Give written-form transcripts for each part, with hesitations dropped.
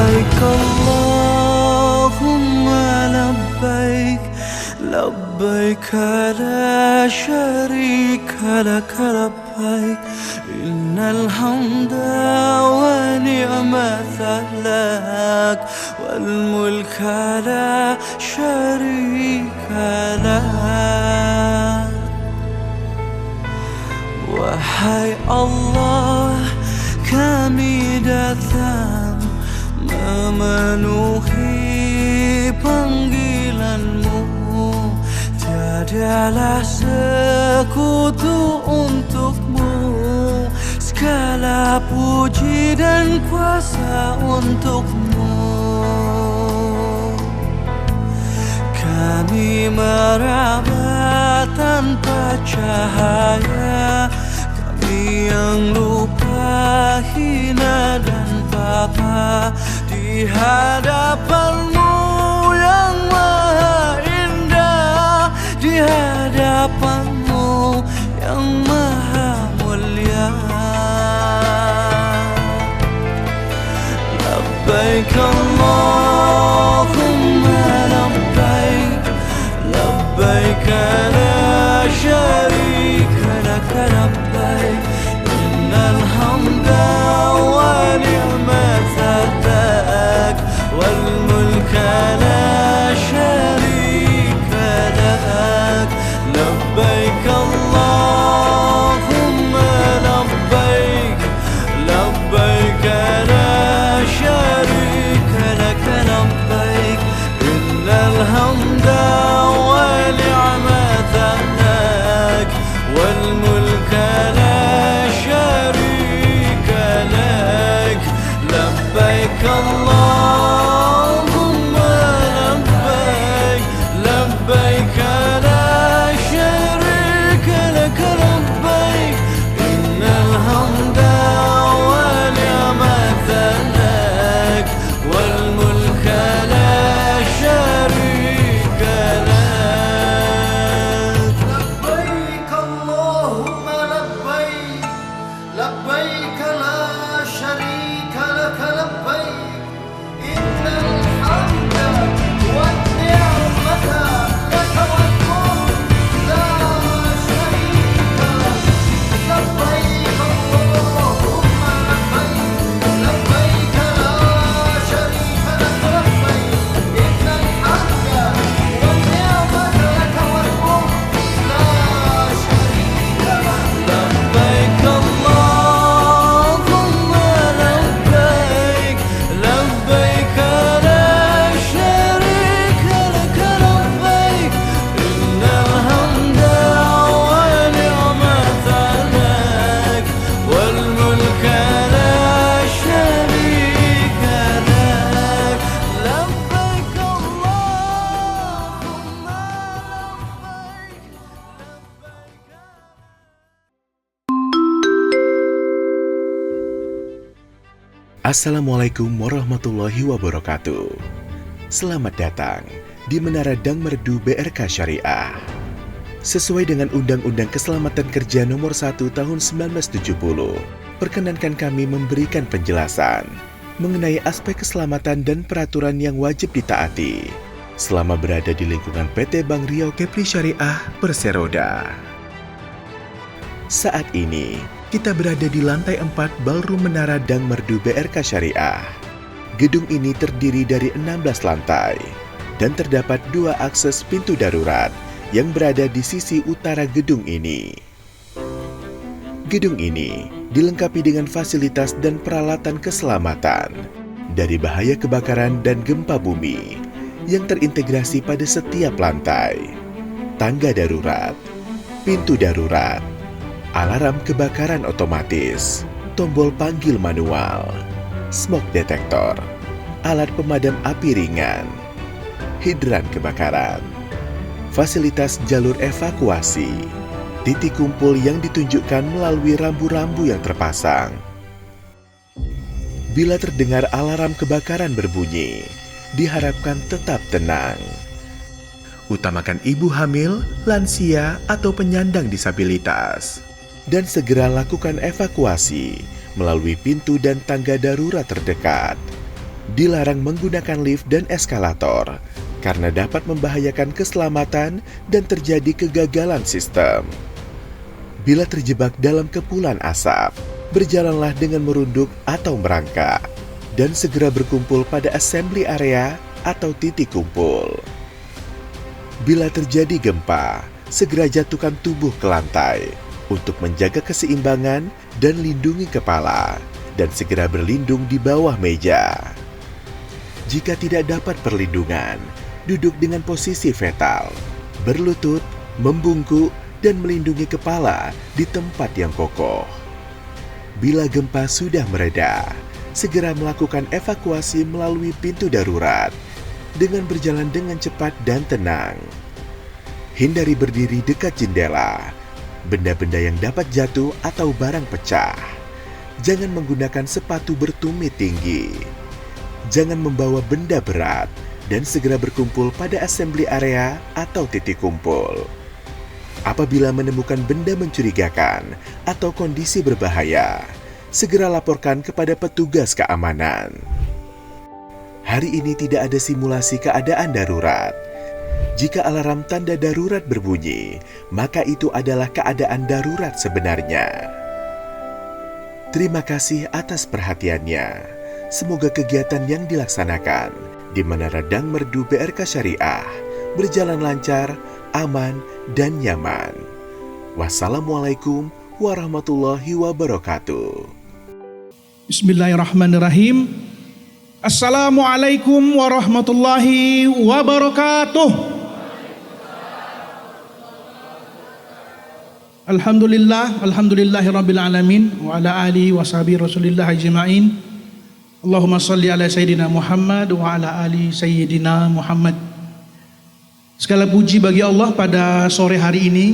لبيك اللهم لبيك لبيك لا شريك لك لبيك إن الحمد ونعمة لك والملك لا شريك لك. Wahai Allah, kami datang memenuhi panggilan-Mu. Tiadalah sekutu untuk-Mu, segala puji dan kuasa untuk-Mu. Kami meraba tanpa cahaya, kami yang lupa, hina dan papa di hadapan-Mu yang maha indah, di hadapan-Mu yang maha mulia. Labbaik Allahumma labbaik labbaik la syarika lak labbaik innal hamda wa ni'mata lak wal mulka la syarika lak. Labbaik Allahumma labbaik labbaik la syarika lak labbaik innal hamda wa ni'mata lak wal mulka la syarika lak. Labbaik Allahumma labbaik labbaik la syarika lak labbaik innal hamda wa ni'mata lak wal mulka la syarika lak. لبيك اللهم لبيك لبيك لا شريك لك لبيك إن الحمد والنعمة لك والملك لا شريك لك. لبيك اللهم لبيك لبيك لا شريك لك لبيك إن الحمد والنعمة لك والملك لا شريك لك. لبيك اللهم لبيك لبيك لا شريك لك لبيك إن الحمد والنعمة لك والملك لا شريك لك. لبيك اللهم Assalamualaikum warahmatullahi wabarakatuh. Selamat datang di Menara Dang Merdu BRK Syariah. Sesuai dengan Undang-Undang Keselamatan Kerja Nomor 1 Tahun 1970, perkenankan kami memberikan penjelasan mengenai aspek keselamatan dan peraturan yang wajib ditaati selama berada di lingkungan PT Bank Riau Kepri Syariah Perseroda. Saat ini, kita berada di lantai 4 Ballroom Menara Dang Merdu BRK Syariah. Gedung ini terdiri dari 16 lantai dan terdapat 2 akses pintu darurat yang berada di sisi utara gedung ini. Gedung ini dilengkapi dengan fasilitas dan peralatan keselamatan dari bahaya kebakaran dan gempa bumi yang terintegrasi pada setiap lantai, tangga darurat, pintu darurat, alarm kebakaran otomatis, tombol panggil manual, smoke detector, alat pemadam api ringan, hidran kebakaran, fasilitas jalur evakuasi, titik kumpul yang ditunjukkan melalui rambu-rambu yang terpasang. Bila terdengar alarm kebakaran berbunyi, diharapkan tetap tenang. Utamakan ibu hamil, lansia, atau penyandang disabilitas. Dan segera lakukan evakuasi melalui pintu dan tangga darurat terdekat. Dilarang menggunakan lift dan eskalator karena dapat membahayakan keselamatan dan terjadi kegagalan sistem. Bila terjebak dalam kepulan asap, berjalanlah dengan merunduk atau merangkak dan segera berkumpul pada assembly area atau titik kumpul. Bila terjadi gempa, segera jatuhkan tubuh ke lantai untuk menjaga keseimbangan dan lindungi kepala, dan segera berlindung di bawah meja. Jika tidak dapat perlindungan, duduk dengan posisi fetal, berlutut, membungkuk, dan melindungi kepala di tempat yang kokoh. Bila gempa sudah mereda, segera melakukan evakuasi melalui pintu darurat dengan berjalan dengan cepat dan tenang. Hindari berdiri dekat jendela, benda-benda yang dapat jatuh atau barang pecah. Jangan menggunakan sepatu bertumit tinggi. Jangan membawa benda berat dan segera berkumpul pada assembly area atau titik kumpul. Apabila menemukan benda mencurigakan atau kondisi berbahaya, segera laporkan kepada petugas keamanan. Hari ini tidak ada simulasi keadaan darurat. Jika alarm tanda darurat berbunyi, maka itu adalah keadaan darurat sebenarnya. Terima kasih atas perhatiannya. Semoga kegiatan yang dilaksanakan di Menara Dang Merdu BRK Syariah berjalan lancar, aman, dan nyaman. Wassalamualaikum warahmatullahi wabarakatuh. Bismillahirrahmanirrahim. Assalamualaikum warahmatullahi wabarakatuh. Alhamdulillahirabbil alamin wa ala alihi wa sahbihi rasulillah ajma'in. Allahumma salli ala sayyidina Muhammad wa ala ali sayyidina Muhammad. Segala puji bagi Allah, pada sore hari ini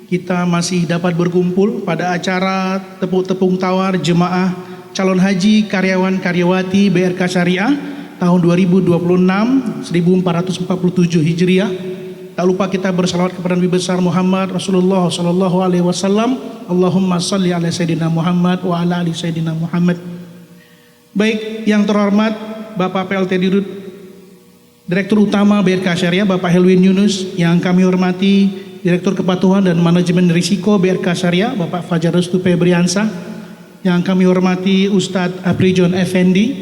kita masih dapat berkumpul pada acara tepuk-tepung tawar jemaah calon haji karyawan-karyawati BRK Syariah tahun 2026 1447 Hijriah. Tak lupa kita bersalawat kepada Nabi besar Muhammad Rasulullah sallallahu alaihi wasallam. Allahumma salli ala sayyidina Muhammad wa ala ali sayyidina Muhammad. Baik, yang terhormat Bapak PLT Dirut Direktur Utama BRK Syariah Bapak Helwin Yunus, yang kami hormati Direktur Kepatuhan dan Manajemen Risiko BRK Syariah Bapak Fajar Restu Febriansah, yang kami hormati Ustadz Aprijon Effendi,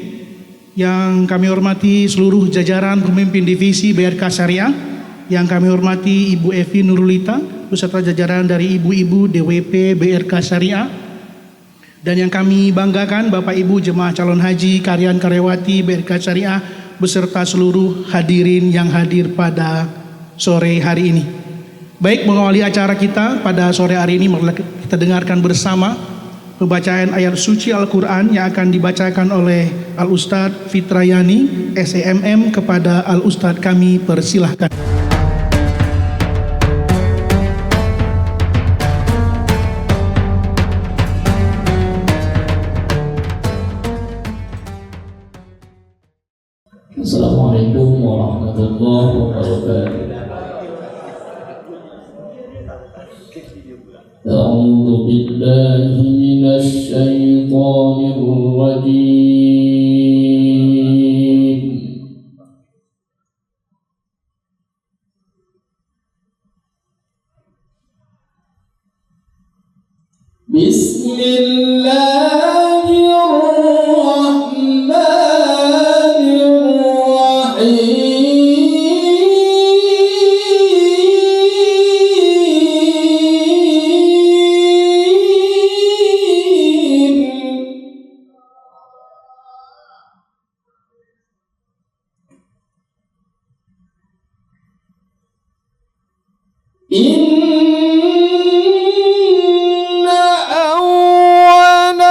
yang kami hormati seluruh jajaran pemimpin divisi BRK Syariah, yang kami hormati Ibu Evi Nurulita beserta jajaran dari ibu-ibu DWP BRK Syariah, dan yang kami banggakan Bapak Ibu jemaah calon haji karyawan-karyawati BRK Syariah beserta seluruh hadirin yang hadir pada sore hari ini. Baik, mengawali acara kita pada sore hari ini, mari kita dengarkan bersama pembacaan ayat suci Al-Quran yang akan dibacakan oleh Al-Ustadz Fitrayani SEMM. Kepada Al-Ustadz kami persilahkan. Assalamualaikum warahmatullahi wabarakatuh. A'udzu billahi minasy syaithanir rajim. أول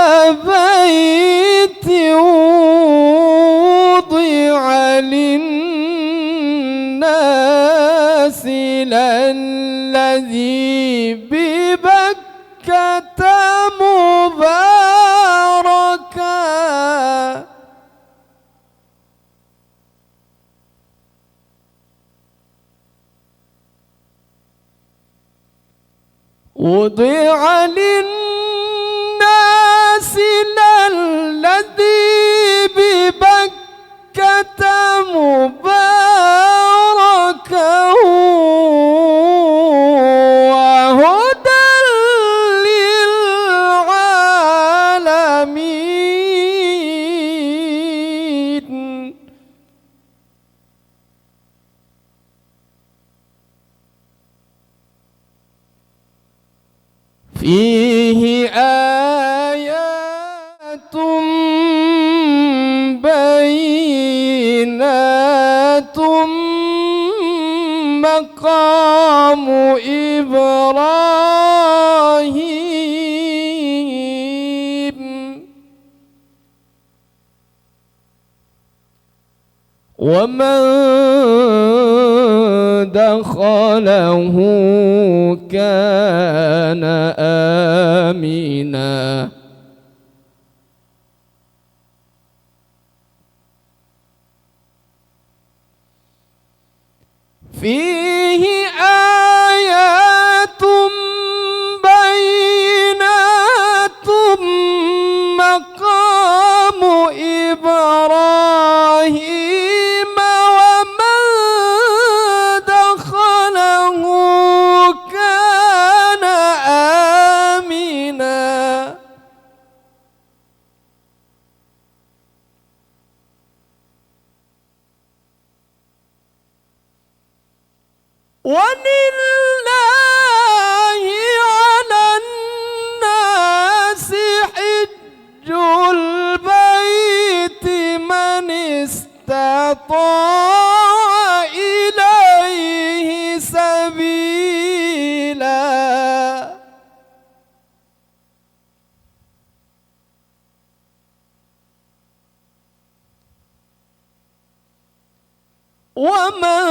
بيت وضع للناس للذي ببكة مباركا وضع للناس الذي ببكة فيه آيات بينات مقام إبراهيم ومن دخله كان آمنا فيه آيات بينات مقام إبراهيم ومن دخله كان آمنا ولله على الناس حج البيت من استطاع إليه سبيلا ومن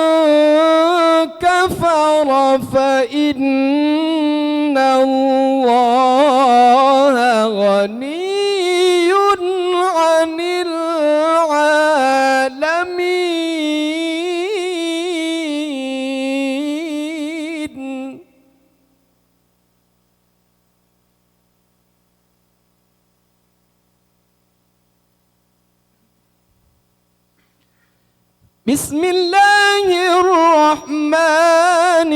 كفر فإن الله غني عن العالمين بسم الله الرحمن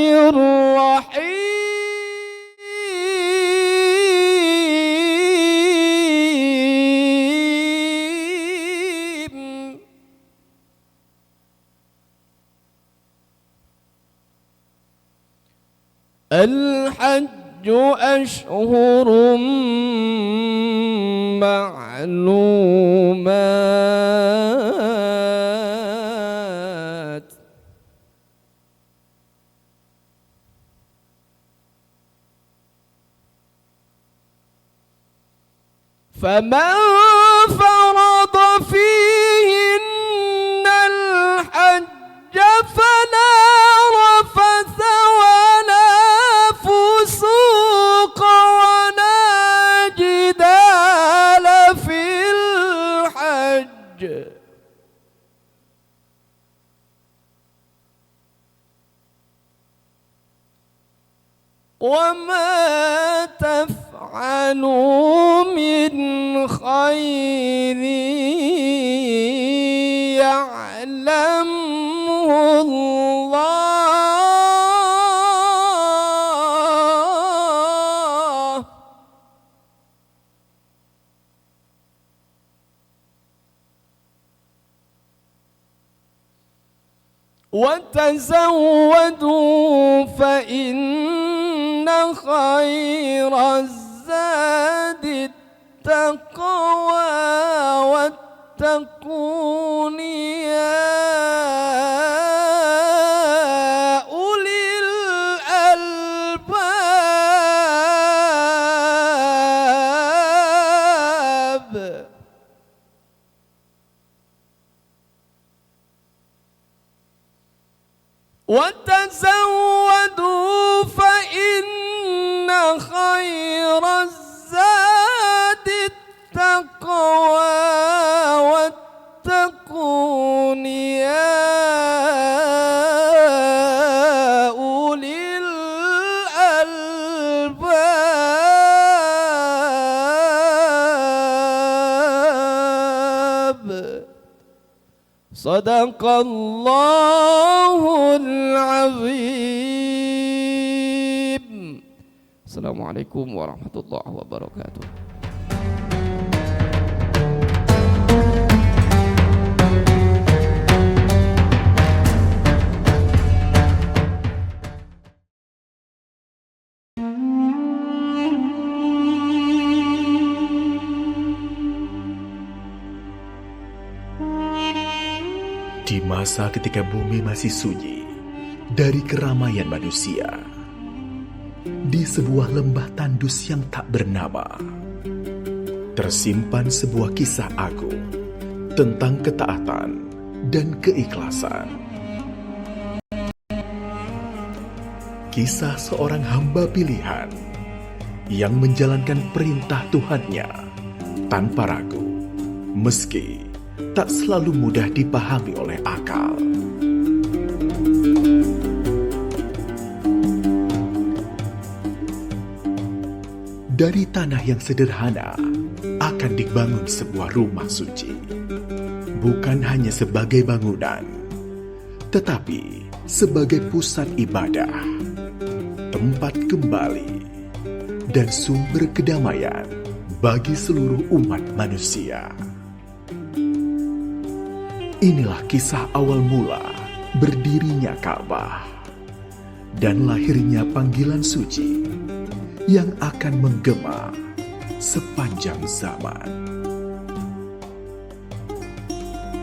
الرحيم الحج أشهر معلومات فمن فرض فيهن الحج فلا رفث ولا فسوق ولا جدال في الحج وما تفعلوا من خير يعلمه الله وتزودوا فإن خير الزاد التقوى واتقون يا أولي الألباب وتزودوا فإن خير الزاد التقوى واتقون يا أولي الألباب صدق الله العظيم. Assalamualaikum warahmatullahi wabarakatuh. Di masa ketika bumi masih sunyi dari keramaian manusia, di sebuah lembah tandus yang tak bernama, tersimpan sebuah kisah agung tentang ketaatan dan keikhlasan. Kisah seorang hamba pilihan yang menjalankan perintah Tuhannya tanpa ragu, meski tak selalu mudah dipahami oleh akal. Dari tanah yang sederhana akan dibangun sebuah rumah suci. Bukan hanya sebagai bangunan, tetapi sebagai pusat ibadah, tempat kembali, dan sumber kedamaian bagi seluruh umat manusia. Inilah kisah awal mula berdirinya Ka'bah dan lahirnya panggilan suci yang akan menggema sepanjang zaman.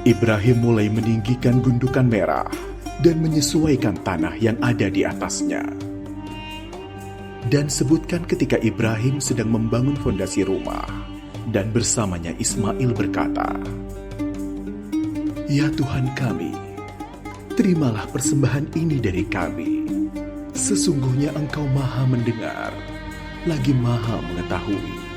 Ibrahim mulai meninggikan gundukan merah dan menyesuaikan tanah yang ada di atasnya. Dan sebutkan ketika Ibrahim sedang membangun fondasi rumah dan bersamanya Ismail berkata, "Ya Tuhan kami, terimalah persembahan ini dari kami. Sesungguhnya Engkau Maha mendengar, lagi Maha mengetahui."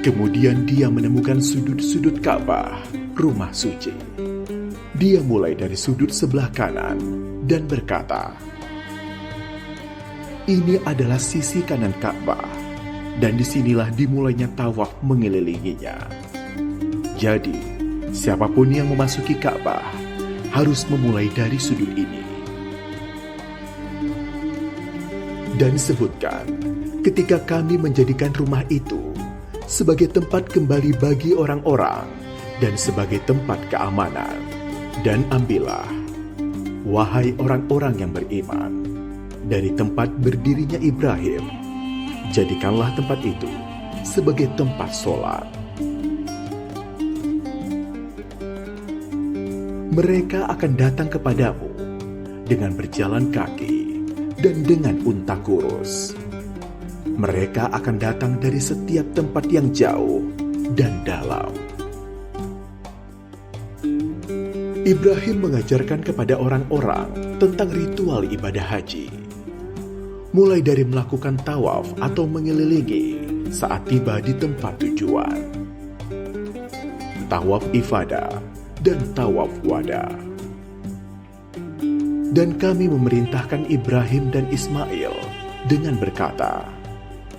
Kemudian dia menemukan sudut-sudut Ka'bah, rumah suci. Dia mulai dari sudut sebelah kanan dan berkata, "Ini adalah sisi kanan Ka'bah, dan disinilah dimulainya tawaf mengelilinginya. Jadi, siapapun yang memasuki Ka'bah harus memulai dari sudut ini." Dan sebutkan, ketika kami menjadikan rumah itu sebagai tempat kembali bagi orang-orang dan sebagai tempat keamanan. Dan ambillah, wahai orang-orang yang beriman, dari tempat berdirinya Ibrahim, jadikanlah tempat itu sebagai tempat sholat. Mereka akan datang kepadamu dengan berjalan kaki dan dengan unta kurus. Mereka akan datang dari setiap tempat yang jauh dan dalam. Ibrahim mengajarkan kepada orang-orang tentang ritual ibadah haji, mulai dari melakukan tawaf atau mengelilingi saat tiba di tempat tujuan, tawaf ifadah, dan tawaf wada. Dan kami memerintahkan Ibrahim dan Ismail dengan berkata,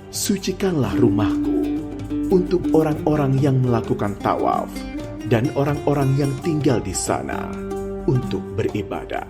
"Sucikanlah rumahku untuk orang-orang yang melakukan tawaf dan orang-orang yang tinggal di sana untuk beribadah."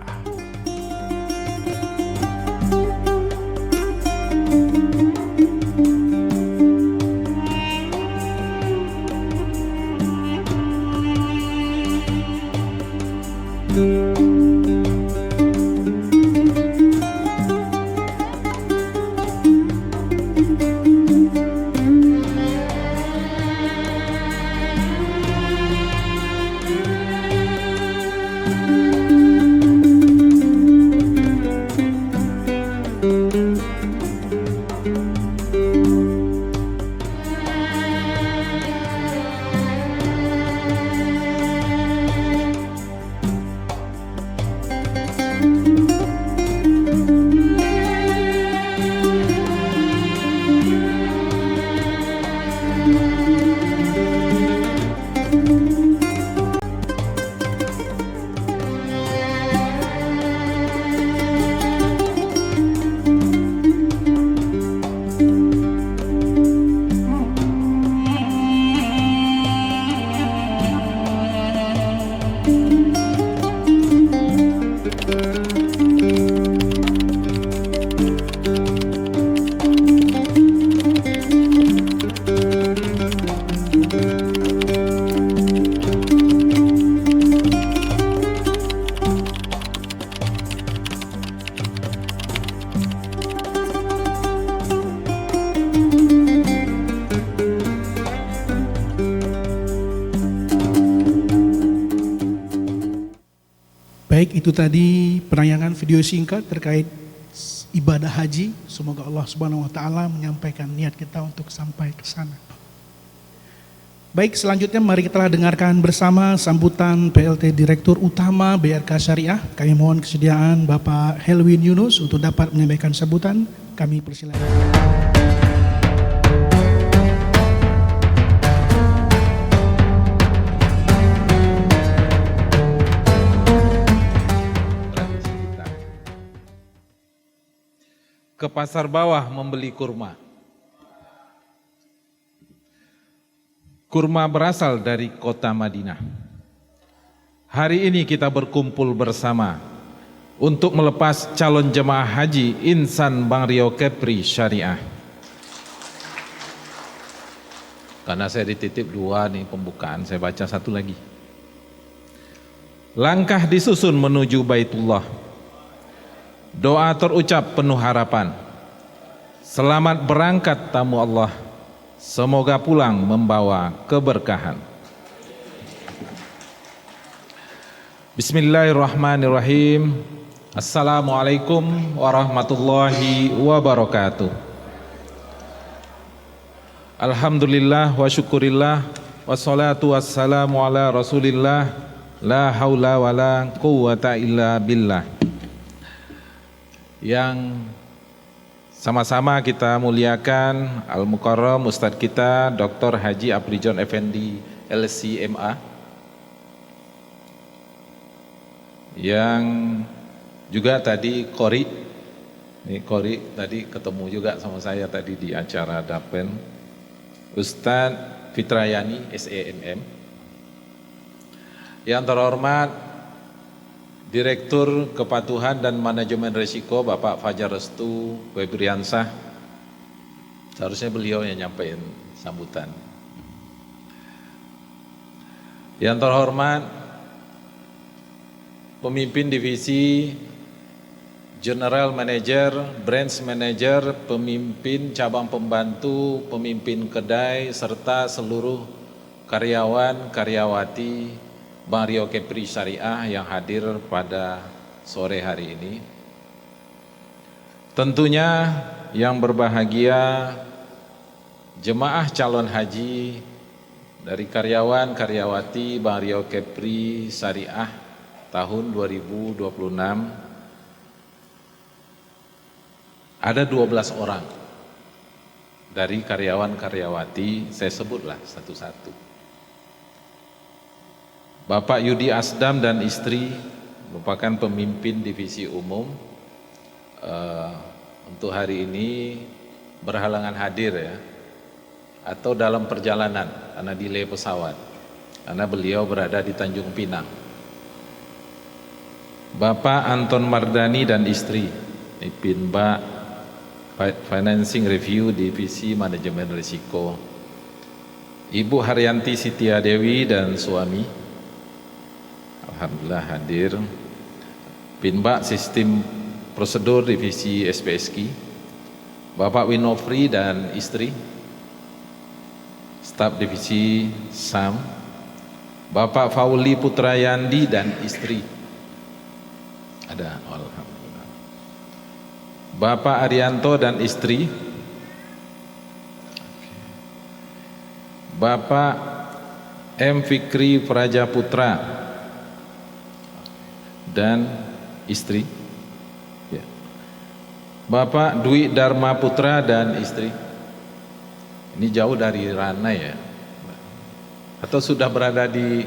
Baik, itu tadi penayangan video singkat terkait ibadah haji. Semoga Allah Subhanahu wa taala menyampaikan niat kita untuk sampai ke sana. Baik, selanjutnya mari kita dengarkan bersama sambutan PLT Direktur Utama BRK Syariah. Kami mohon kesediaan Bapak Helwin Yunus untuk dapat menyampaikan sambutan. Kami persilakan. Ke pasar bawah membeli kurma. Kurma berasal dari kota Madinah. Hari ini kita berkumpul bersama untuk melepas calon jemaah haji Insan Bang Rio Kepri Syariah. Karena saya dititip 2 nih pembukaan, saya baca 1 lagi. Langkah disusun menuju Baitullah. Doa terucap penuh harapan. Selamat berangkat tamu Allah. Semoga pulang membawa keberkahan. Bismillahirrahmanirrahim. Assalamualaikum warahmatullahi wabarakatuh. Alhamdulillah wa syukurillah. Wassalatu wassalamu ala rasulillah. La haula wa la quwwata illa billah. Yang sama-sama kita muliakan Al-Mukarram Ustadz kita Dr. Haji Aprijon Effendi LCMA, yang juga tadi Qori tadi ketemu juga sama saya tadi di acara Dapen, Ustadz Fitrayani SEMM, yang terhormat Direktur Kepatuhan dan Manajemen Risiko Bapak Fajar Restu Febriansah. Seharusnya beliau yang nyampein sambutan. Yang terhormat Pemimpin Divisi, General Manager, Branch Manager, Pemimpin Cabang Pembantu, Pemimpin Kedai, serta seluruh karyawan, karyawati Bang Rio Kepri Syariah yang hadir pada sore hari ini. Tentunya yang berbahagia jemaah calon haji dari karyawan karyawati Bang Rio Kepri Syariah tahun 2026, ada 12 orang dari karyawan karyawati, saya sebutlah satu-satu. Bapak Yudi Asdam dan istri merupakan pemimpin divisi umum. Untuk hari ini berhalangan hadir ya, atau dalam perjalanan karena delay pesawat, karena beliau berada di Tanjung Pinang. Bapak Anton Mardani dan istri, Pinba Financing Review Divisi Manajemen Risiko. Ibu Haryanti Sitia Dewi dan suami, alhamdulillah hadir. Pinba Sistem Prosedur Divisi SPSK, Bapak Winofri dan istri, Staf Divisi SAM, Bapak Fauli Putrayandi dan istri, ada, alhamdulillah. Bapak Arianto dan istri, Bapak M. Fikri Prajaputra dan istri, ya. Bapak Dwi Dharma Putra dan istri. Ini jauh dari Ranai ya, atau sudah berada di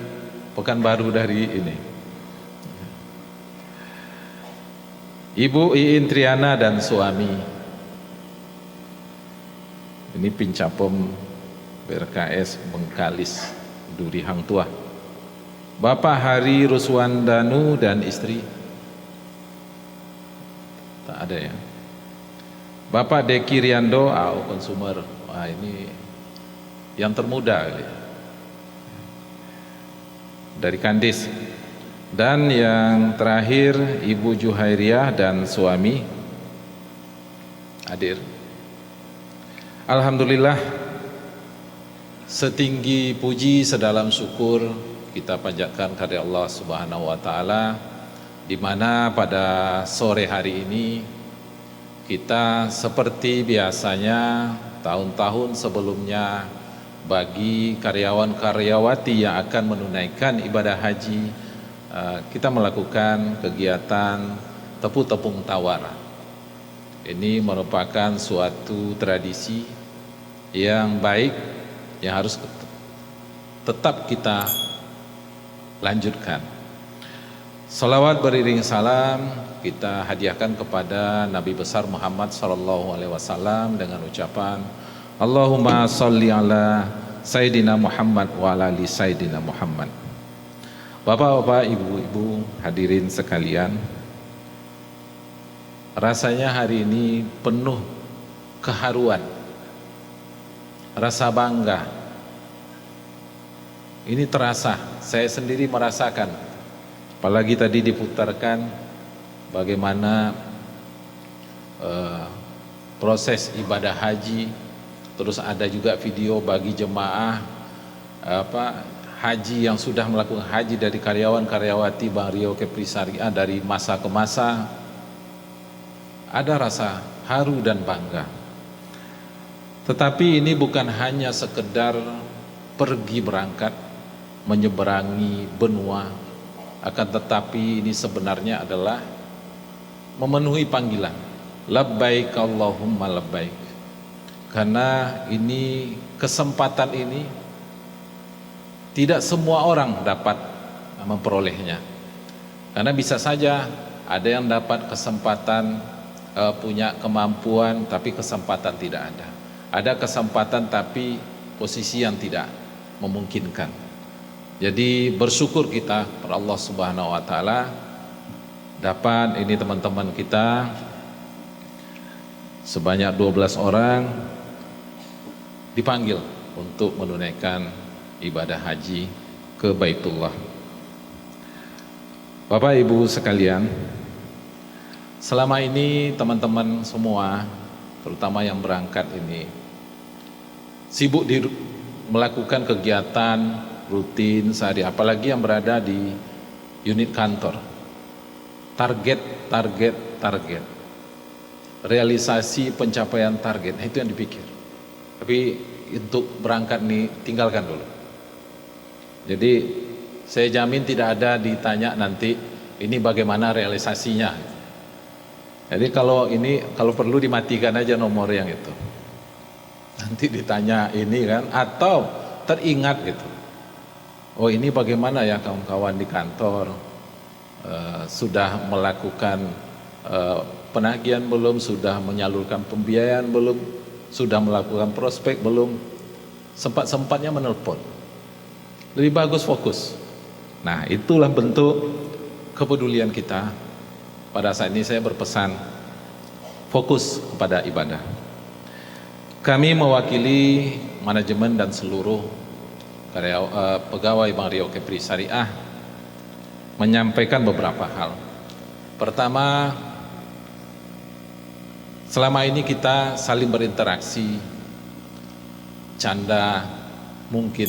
Pekanbaru dari ini. Ibu Iin Triana dan suami, ini Pincapom BRKS Bengkalis Duri Hang Tuah. Bapak Hari Ruswandanu dan istri, tak ada ya. Bapak Deki Riando, konsumer, wah ini yang termuda kali ya, dari Kandis. Dan yang terakhir Ibu Juhairiah dan suami hadir. Alhamdulillah, setinggi puji sedalam syukur kita panjatkan kepada Allah Subhanahu wa taala di mana pada sore hari ini kita seperti biasanya tahun-tahun sebelumnya bagi karyawan-karyawati yang akan menunaikan ibadah haji, kita melakukan kegiatan tepung-tepung tawar. Ini merupakan suatu tradisi yang baik yang harus tetap kita lanjutkan. Salawat beriring salam kita hadiahkan kepada Nabi besar Muhammad SAW dengan ucapan Allahumma sholli ala Sayyidina Muhammad wa ala ali Sayyidina Muhammad. Bapak-bapak, ibu-ibu, hadirin sekalian, rasanya hari ini penuh keharuan, rasa bangga. Ini terasa, saya sendiri merasakan. Apalagi tadi diputarkan bagaimana proses ibadah haji, terus ada juga video bagi jemaah haji yang sudah melakukan haji dari karyawan-karyawati Bang Rio Kepri Syariah dari masa ke masa. Ada rasa haru dan bangga. Tetapi ini bukan hanya sekedar pergi berangkat menyeberangi benua, akan tetapi ini sebenarnya adalah memenuhi panggilan labbaik Allahumma labbaik. Karena ini kesempatan ini tidak semua orang dapat memperolehnya. Karena bisa saja ada yang dapat kesempatan, punya kemampuan tapi kesempatan tidak ada. Ada kesempatan tapi posisi yang tidak memungkinkan. Jadi bersyukur kita kepada Allah Subhanahu wa taala dapat ini teman-teman kita sebanyak 12 orang dipanggil untuk menunaikan ibadah haji ke Baitullah. Bapak Ibu sekalian, selama ini teman-teman semua, terutama yang berangkat ini, sibuk melakukan kegiatan rutin sehari, apalagi yang berada di unit kantor. Target, realisasi pencapaian target, itu yang dipikir. Tapi untuk berangkat nih tinggalkan dulu. Jadi saya jamin tidak ada ditanya nanti ini bagaimana realisasinya. Jadi kalau perlu dimatikan aja nomor yang itu. Nanti ditanya ini kan, atau teringat gitu. Oh ini bagaimana ya kawan-kawan di kantor, sudah melakukan penagihan belum, sudah menyalurkan pembiayaan belum, sudah melakukan prospek belum, sempat-sempatnya menelpon. Lebih bagus fokus. Nah itulah bentuk kepedulian kita. Pada saat ini saya berpesan fokus kepada ibadah. Kami mewakili manajemen dan seluruh pegawai Bang Rio Kepri Syariah menyampaikan beberapa hal. Pertama, selama ini kita saling berinteraksi, canda, mungkin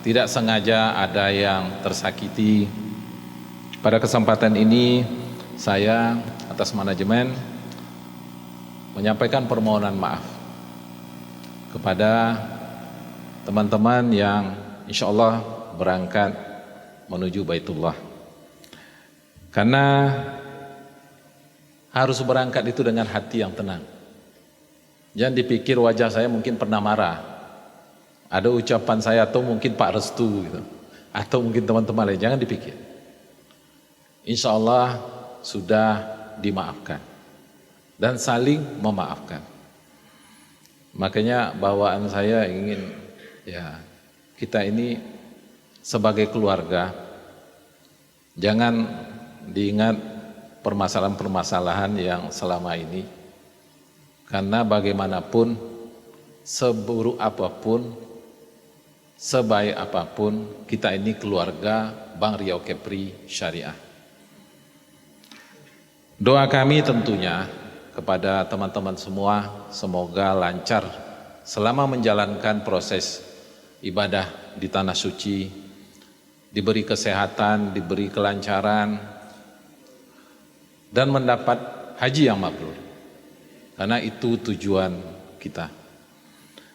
tidak sengaja ada yang tersakiti. Pada kesempatan ini saya atas manajemen menyampaikan permohonan maaf kepada teman-teman yang insya Allah berangkat menuju Baitullah. Karena harus berangkat itu dengan hati yang tenang. Jangan dipikir wajah saya mungkin pernah marah. Ada ucapan saya atau mungkin Pak Restu gitu. Atau mungkin teman-teman lain, jangan dipikir. Insya Allah sudah dimaafkan. Dan saling memaafkan. Makanya bawaan saya ingin ya kita ini sebagai keluarga jangan diingat permasalahan-permasalahan yang selama ini, karena bagaimanapun seburuk apapun, sebaik apapun, kita ini keluarga Bang Rio Kepri Syariah. Doa kami tentunya kepada teman-teman semua, semoga lancar selama menjalankan proses ibadah di Tanah Suci, diberi kesehatan, diberi kelancaran, dan mendapat haji yang mabrur. Karena itu tujuan kita.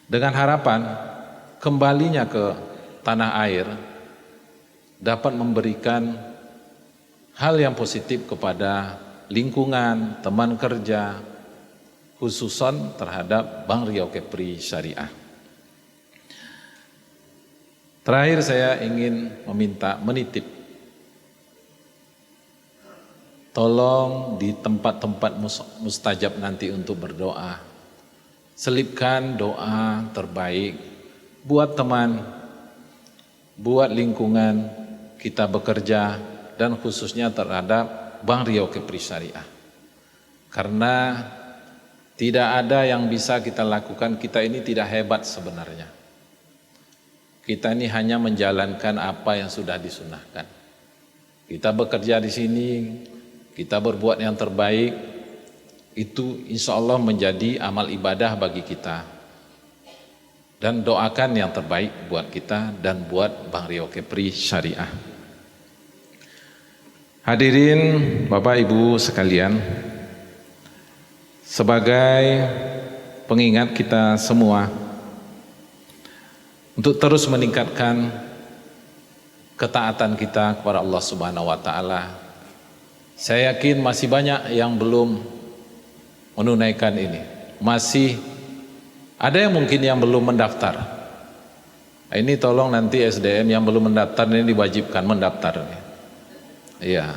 Dengan harapan kembalinya ke tanah air dapat memberikan hal yang positif kepada lingkungan, teman kerja, khususan terhadap Bank Riau Kepri Syariah. Terakhir saya ingin menitip, tolong di tempat-tempat mustajab nanti untuk berdoa, selipkan doa terbaik buat teman, buat lingkungan kita bekerja, dan khususnya terhadap Bank Riau Kepri Syariah. Karena tidak ada yang bisa kita lakukan, kita ini tidak hebat sebenarnya. Kita ini hanya menjalankan apa yang sudah disunahkan. Kita bekerja di sini, kita berbuat yang terbaik, itu insya Allah menjadi amal ibadah bagi kita. Dan doakan yang terbaik buat kita dan buat Bank Riau Kepri Syariah. Hadirin Bapak Ibu sekalian, sebagai pengingat kita semua untuk terus meningkatkan ketaatan kita kepada Allah Subhanahu wa taala. Saya yakin masih banyak yang belum menunaikan ini. Masih ada yang mungkin yang belum mendaftar. Ini tolong nanti SDM yang belum mendaftar ini diwajibkan mendaftar. Iya,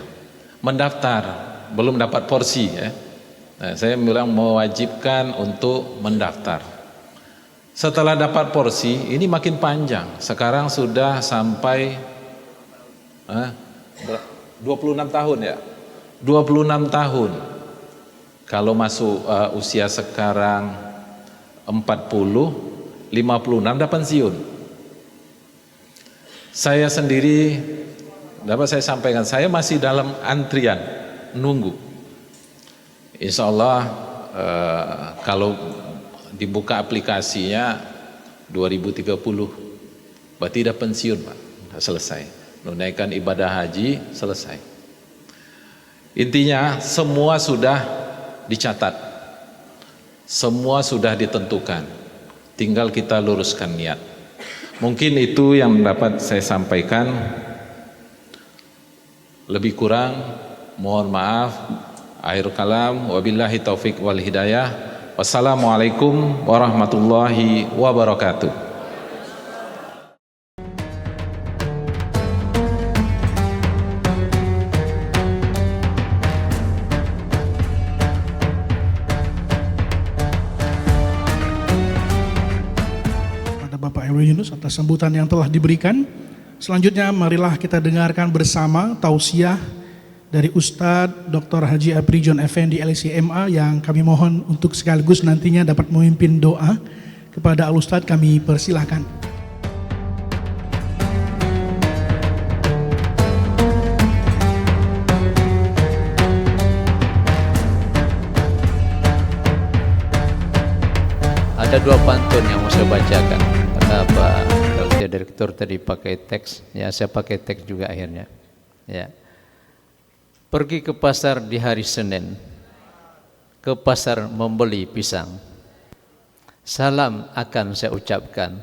mendaftar, belum dapat porsi ya. Nah, saya bilang mewajibkan untuk mendaftar. Setelah dapat porsi, ini makin panjang. Sekarang sudah sampai 26 tahun ya. 26 tahun. Kalau masuk usia sekarang 40, 56 dapat pensiun. Saya sendiri dapat saya sampaikan, saya masih dalam antrian nunggu. Insya Allah kalau dibuka aplikasinya 2030, berarti dah pensiun Pak, dah selesai. Menunaikan ibadah haji selesai. Intinya semua sudah dicatat, semua sudah ditentukan, tinggal kita luruskan niat. Mungkin itu yang dapat saya sampaikan. Lebih kurang mohon maaf. Akhir kalam, wabillahi taufik wal hidayah. Wassalamualaikum warahmatullahi wabarakatuh. Pada Bapak Heru Yunus atas sambutan yang telah diberikan. Selanjutnya marilah kita dengarkan bersama tausiah dari Ustadz Dr. Haji Apri John Effendi LCMA yang kami mohon untuk sekaligus nantinya dapat memimpin doa kepada Al-Ustadz, kami persilahkan. Ada dua pantun yang mau saya bacakan. Kenapa kalau direktur tadi pakai teks, ya saya pakai teks juga akhirnya. Ya. Pergi ke pasar di hari Senin, ke pasar membeli pisang. Salam akan saya ucapkan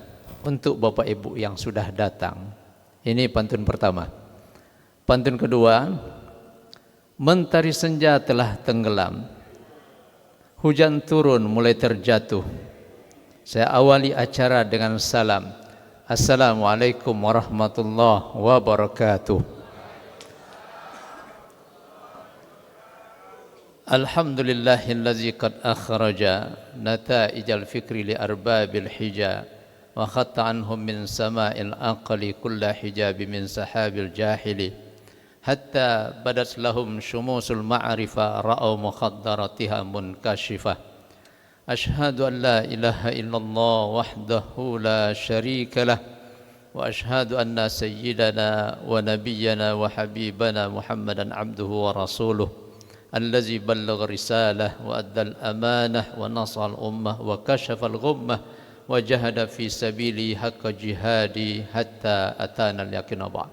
untuk Bapak Ibu yang sudah datang. Ini pantun pertama. Pantun kedua, mentari senja telah tenggelam, hujan turun mulai terjatuh. Saya awali acara dengan salam. Assalamualaikum warahmatullahi wabarakatuh. Alhamdulillahillazi qad akhraja nata'ijal fikri li arbabil hija wa khatta anhum min sama'il aqli kulla hijabi min sahabil jahili hatta badat lahum syumusul ma'rifa ra'au mukhaddaratiha munkashifah. Ashhadu an la ilaha illallah wahdahu la syarika lah wa ashhadu anna sayyidana wa nabiyyana wa habibana Muhammadan abduhu wa rasuluh الذي بلغ رسالة وأدى الأمانة ونصر الأمة وكشف الغمة وجهد في سبيله حق جهاده حتى أتانا اليقين بعد.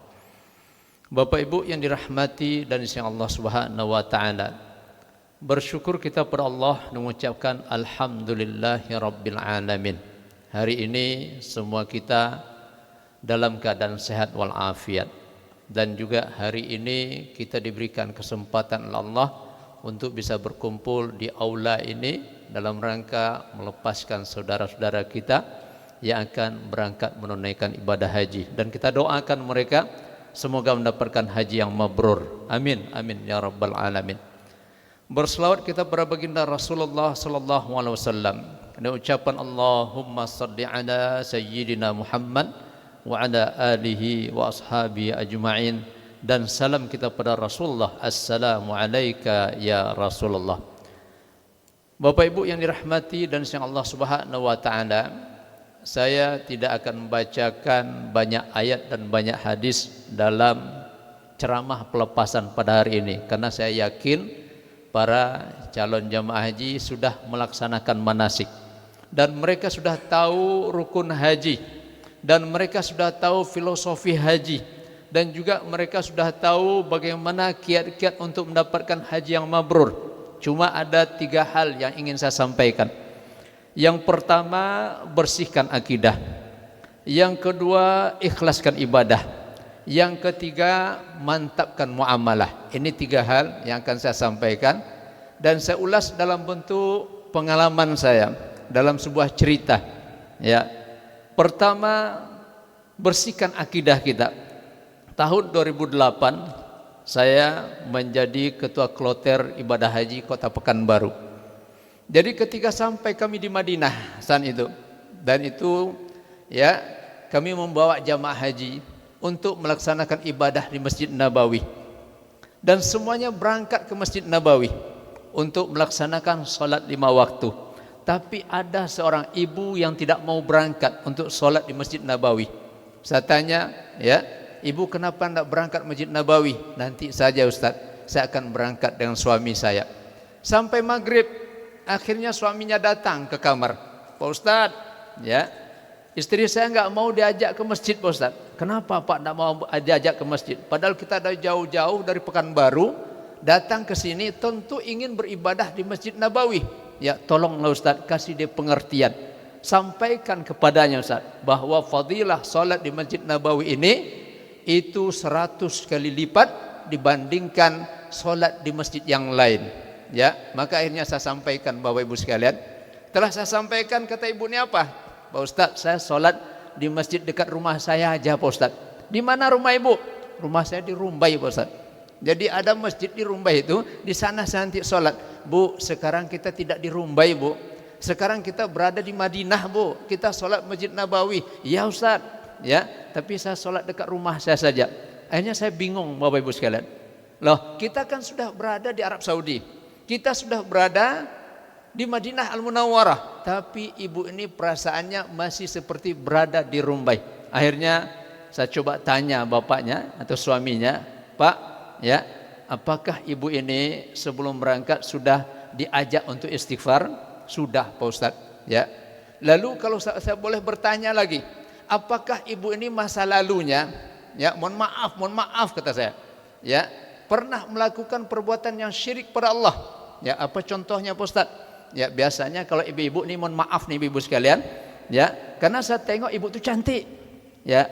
Bapak Ibu yang dirahmati dan disayang Allah Subhanahu wa taala. Bersyukur kita pada Allah mengucapkan alhamdulillahi rabbil alamin. Hari ini semua kita dalam keadaan sehat walafiat, dan juga hari ini kita diberikan kesempatan oleh Allah untuk bisa berkumpul di aula ini dalam rangka melepaskan saudara-saudara kita yang akan berangkat menunaikan ibadah haji, dan kita doakan mereka semoga mendapatkan haji yang mabrur. Amin, amin ya rabbal alamin. Berselawat kita pada baginda Rasulullah sallallahu alaihi wasallam dengan ucapan Allahumma salli ala sayyidina Muhammad wa ala alihi wa ashabihi ajma'in, dan salam kita pada Rasulullah, assalamu alayka ya Rasulullah. Bapak Ibu yang dirahmati dan disayang Allah Subhanahu wa taala, saya tidak akan membacakan banyak ayat dan banyak hadis dalam ceramah pelepasan pada hari ini, karena saya yakin para calon jamaah haji sudah melaksanakan manasik, dan mereka sudah tahu rukun haji, dan mereka sudah tahu filosofi haji, dan juga mereka sudah tahu bagaimana kiat-kiat untuk mendapatkan haji yang mabrur. Cuma ada 3 hal yang ingin saya sampaikan. Yang pertama, bersihkan akidah. Yang kedua, ikhlaskan ibadah. Yang ketiga, mantapkan muamalah. Ini 3 hal yang akan saya sampaikan, dan saya ulas dalam bentuk pengalaman saya dalam sebuah cerita. Ya, pertama, bersihkan akidah kita. Tahun 2008 saya menjadi ketua kloter ibadah haji Kota Pekanbaru. Jadi ketika sampai kami di Madinah saat itu, dan itu ya, kami membawa jamaah haji untuk melaksanakan ibadah di Masjid Nabawi, dan semuanya berangkat ke Masjid Nabawi untuk melaksanakan sholat 5 waktu. Tapi ada seorang ibu yang tidak mau berangkat untuk sholat di Masjid Nabawi. Saya tanya, ya ibu, kenapa tidak berangkat Masjid Nabawi? Nanti saja Ustaz, saya akan berangkat dengan suami saya. Sampai maghrib, akhirnya suaminya datang ke kamar. Pak Ustadz, ya, istri saya nggak mau diajak ke masjid, Pak Ustadz. Kenapa Pak nggak mau diajak ke masjid? Padahal kita ada jauh-jauh dari Pekanbaru datang ke sini tentu ingin beribadah di Masjid Nabawi. Ya, tolonglah Ustadz, kasih dia pengertian. Sampaikan kepadanya Ustadz bahwa fadilah salat di Masjid Nabawi ini itu 100 kali lipat dibandingkan salat di masjid yang lain. Ya, maka akhirnya saya sampaikan, Bapak Ibu sekalian. Telah saya sampaikan, kata ibu ini apa? Pak Ustadz, saya sholat di masjid dekat rumah saya aja Pak Ustadz. Di mana rumah ibu? Rumah saya di Rumbai Pak Ustadz. Jadi ada masjid di Rumbai itu, di sana saya nanti sholat. Bu, sekarang kita tidak di Rumbai Bu. Sekarang kita berada di Madinah Bu. Kita sholat Masjid Nabawi. Ya Ustadz, ya, tapi saya sholat dekat rumah saya saja. Akhirnya saya bingung Bapak Ibu sekalian. Loh, kita kan sudah berada di Arab Saudi. Kita sudah berada di Madinah Al-Munawwarah, tapi ibu ini perasaannya masih seperti berada di Rumbai. Akhirnya saya coba tanya bapaknya atau suaminya, Pak, ya, apakah ibu ini sebelum berangkat sudah diajak untuk istighfar? Sudah Pak Ustadz. Ya. Lalu kalau saya boleh bertanya lagi, apakah ibu ini masa lalunya, ya, mohon maaf kata saya, ya, pernah melakukan perbuatan yang syirik pada Allah? Ya, apa contohnya Pak Ustadz? Ya, biasanya kalau ibu-ibu nih, mohon maaf nih ibu sekalian, ya, karena saya tengok ibu itu cantik. Ya,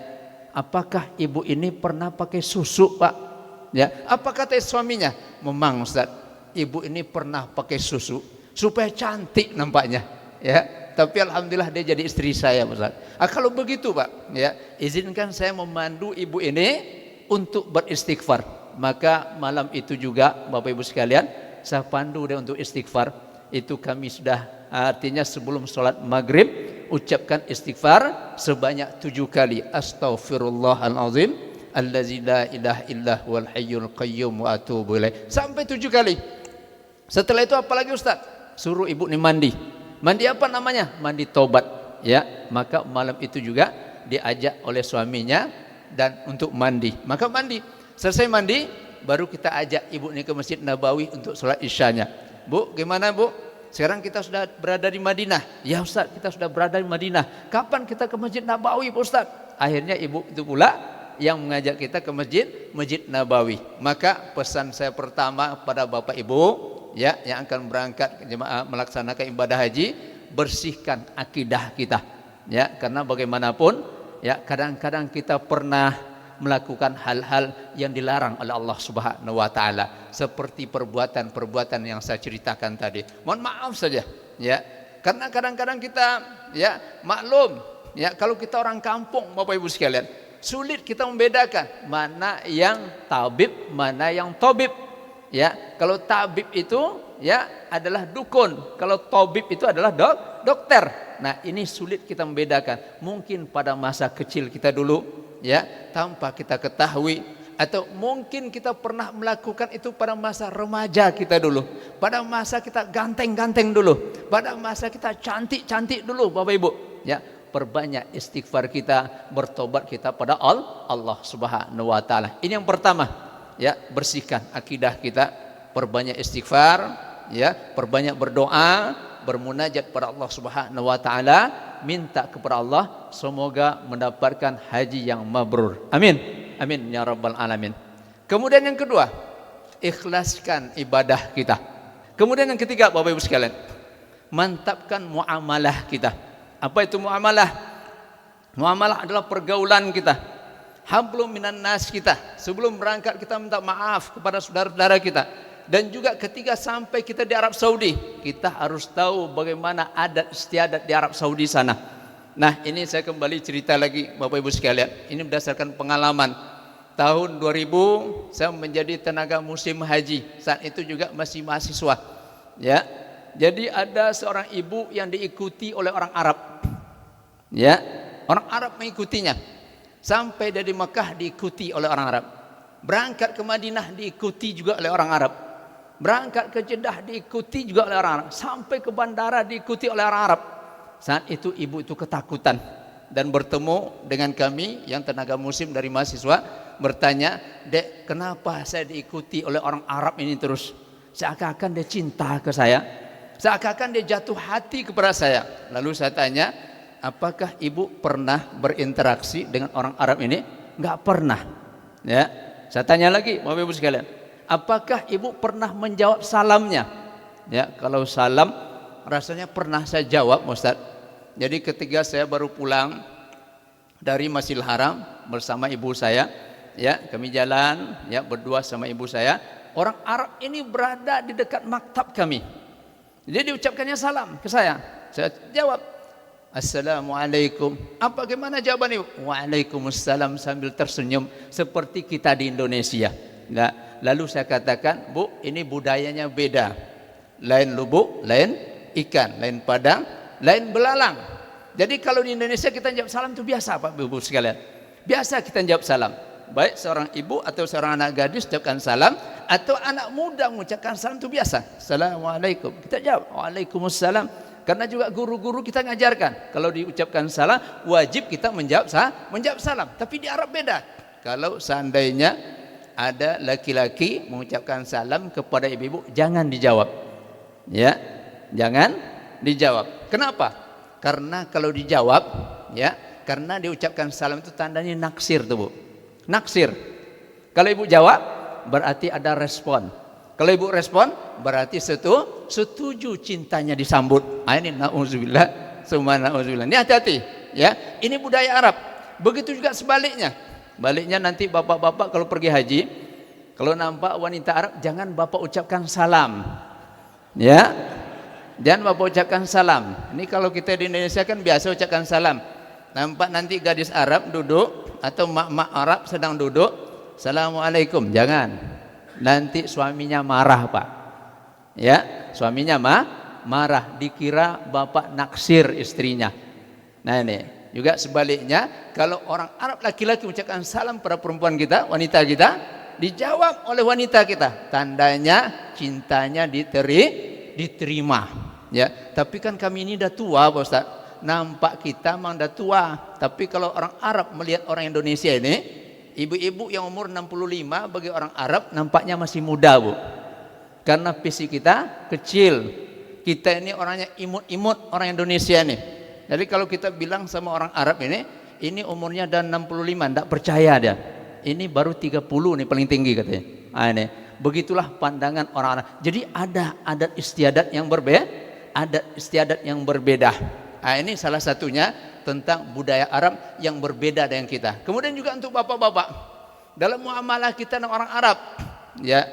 apakah ibu ini pernah pakai susu, Pak? Ya, apa kata suaminya? Memang Ustadz, ibu ini pernah pakai susu supaya cantik nampaknya. Ya, tapi alhamdulillah dia jadi istri saya, Ustadz. Kalau begitu, Pak, ya, izinkan saya memandu ibu ini untuk beristighfar. Maka malam itu juga Bapak Ibu sekalian, saya pandu dia untuk istighfar. Itu kami sudah, artinya sebelum sholat maghrib ucapkan istighfar sebanyak 7 kali. Astaghfirullahalazim allazi la ilaha illa huwal hayyul qayyum wa atubu ilaih. Sampai 7 kali. Setelah itu apalagi Ustaz? Suruh ibu ini mandi. Mandi apa namanya? Mandi tobat. Ya, maka malam itu juga diajak oleh suaminya dan untuk mandi. Maka mandi. Selesai mandi, baru kita ajak ibu ini ke Masjid Nabawi untuk sholat isyanya. Bu, gimana Bu? Sekarang kita sudah berada di Madinah. Ya Ustaz, kita sudah berada di Madinah. Kapan kita ke Masjid Nabawi Pak Ustaz? Akhirnya ibu itu pula yang mengajak kita ke Masjid Nabawi. Maka pesan saya pertama pada Bapak Ibu ya yang akan berangkat jemaah melaksanakan ibadah haji, bersihkan akidah kita. Ya, karena bagaimanapun ya kadang-kadang kita pernah melakukan hal-hal yang dilarang oleh Allah Subhanahu wa taala, seperti perbuatan-perbuatan yang saya ceritakan tadi. Mohon maaf saja ya. Karena kadang-kadang kita ya maklum ya kalau kita orang kampung Bapak Ibu sekalian, sulit kita membedakan mana yang tabib, mana yang tabib. Ya, kalau tabib itu ya adalah dukun, kalau tabib itu adalah dokter. Nah, ini sulit kita membedakan. Mungkin pada masa kecil kita dulu ya tanpa kita ketahui, atau mungkin kita pernah melakukan itu pada masa remaja kita dulu, pada masa kita ganteng-ganteng dulu, pada masa kita cantik-cantik dulu Bapak Ibu ya. Perbanyak istighfar kita, bertobat kita pada Allah Subhanahu wa taala. Ini yang pertama ya, bersihkan akidah kita, perbanyak istighfar ya, perbanyak berdoa, bermunajat pada Allah Subhanahu wa taala, minta kepada Allah semoga mendapatkan haji yang mabrur. Amin. Amin ya rabbal alamin. Kemudian yang kedua, ikhlaskan ibadah kita. Kemudian yang ketiga Bapak Ibu sekalian, mantapkan muamalah kita. Apa itu muamalah? Muamalah adalah pergaulan kita, hablum minan nas kita. Sebelum berangkat kita minta maaf kepada saudara-saudara kita. Dan juga ketika sampai kita di Arab Saudi, kita harus tahu bagaimana adat istiadat di Arab Saudi sana. Nah, ini saya kembali cerita lagi Bapak Ibu sekalian. Ini berdasarkan pengalaman. Tahun 2000 saya menjadi tenaga musim haji. Saat itu juga masih mahasiswa. Ya. Jadi ada seorang ibu yang diikuti oleh orang Arab. Ya, orang Arab mengikutinya. Sampai dari Mekah diikuti oleh orang Arab. Berangkat ke Madinah diikuti juga oleh orang Arab. Berangkat ke Jeddah diikuti juga oleh orang Arab. Sampai ke bandara diikuti oleh orang Arab. Saat itu ibu itu ketakutan dan bertemu dengan kami yang tenaga musim dari mahasiswa, bertanya, "Dek, kenapa saya diikuti oleh orang Arab ini terus? Seakan-akan dia cinta ke saya. Seakan-akan dia jatuh hati kepada saya." Lalu saya tanya, apakah ibu pernah berinteraksi dengan orang Arab ini? Enggak pernah. Ya, saya tanya lagi, Bapak Ibu sekalian, apakah ibu pernah menjawab salamnya? Ya, kalau salam rasanya pernah saya jawab, Ustaz. Jadi ketika saya baru pulang dari Masjidil Haram bersama ibu saya, ya, kami jalan ya berdua sama ibu saya. Orang Arab ini berada di dekat maktab kami. Dia diucapkannya salam ke saya. Saya jawab, "Assalamualaikum." Apa gimana jawaban ibu? "Waalaikumsalam," sambil tersenyum seperti kita di Indonesia. Nah, lalu saya katakan, "Bu, ini budayanya beda. Lain lubuk, lain ikan, lain padang, lain belalang." Jadi kalau di Indonesia kita jawab salam itu biasa Pak Ibu sekalian. Biasa kita jawab salam. Baik seorang ibu atau seorang anak gadis ucapkan salam, atau anak muda mengucapkan salam itu biasa. Assalamualaikum. Kita jawab waalaikumsalam. Karena juga guru-guru kita ngajarkan kalau diucapkan salam wajib kita menjawab salam. Tapi di Arab beda. Kalau seandainya ada laki-laki mengucapkan salam kepada ibu-ibu, jangan dijawab. Ya, jangan dijawab. Kenapa? Karena kalau dijawab, ya, karena diucapkan salam itu tandanya naksir tuh, Bu. Naksir. Kalau ibu jawab berarti ada respon. Kalau ibu respon berarti setuju cintanya disambut. Ini nauzubillah, summa nauzubillah. Ini hati-hati ya. Ini budaya Arab. Begitu juga sebaliknya. Baliknya nanti bapak-bapak kalau pergi haji, kalau nampak wanita Arab jangan bapak ucapkan salam. Ya. Jangan bapak ucapkan salam. Ini kalau kita di Indonesia kan biasa ucapkan salam. Nampak nanti gadis Arab duduk atau mak-mak Arab sedang duduk, "Assalamualaikum." Jangan. Nanti suaminya marah, Pak. Ya, suaminya marah, dikira bapak naksir istrinya. Nah, ini juga sebaliknya, kalau orang Arab laki-laki ucapkan salam pada perempuan kita, wanita kita, dijawab oleh wanita kita, tandanya cintanya diterima. Ya, tapi kan kami ini dah tua, Pak Ustaz. Nampak kita memang dah tua, tapi kalau orang Arab melihat orang Indonesia ini, ibu-ibu yang umur 65 bagi orang Arab nampaknya masih muda, Bu. Karena fisik kita kecil. Kita ini orangnya imut-imut orang Indonesia ini. Jadi kalau kita bilang sama orang Arab ini, ini umurnya dan 65, tidak percaya dia. Ini baru 30 nih paling tinggi katanya. Ini begitulah pandangan orang-orang. Jadi ada adat istiadat yang berbeda, ini salah satunya tentang budaya Arab yang berbeda dengan kita. Kemudian juga untuk bapak-bapak, dalam muamalah kita dengan orang Arab, ya,